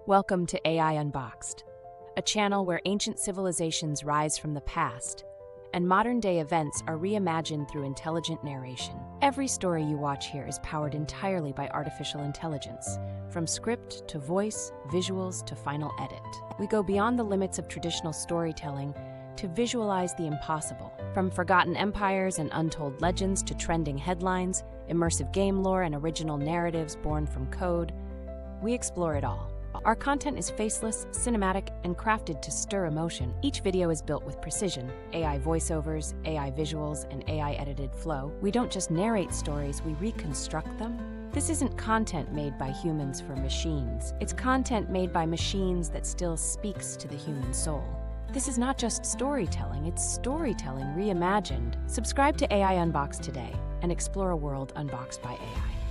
Welcome to AI Unboxed, a channel where ancient civilizations rise from the past and modern-day events are reimagined through intelligent narration. Every story you watch here is powered entirely by artificial intelligence, from script to voice, visuals to final edit. We go beyond the limits of traditional storytelling to visualize the impossible. From forgotten empires and untold legends to trending headlines, immersive game lore, and original narratives born from code, we explore it all. Our content is faceless, cinematic, and crafted to stir emotion. Each video is built with precision, AI voiceovers, AI visuals, and AI-edited flow. We don't just narrate stories, we reconstruct them. This isn't content made by humans for machines. It's content made by machines that still speaks to the human soul. This is not just storytelling, it's storytelling reimagined. Subscribe to AI Unboxed today and explore a world unboxed by AI.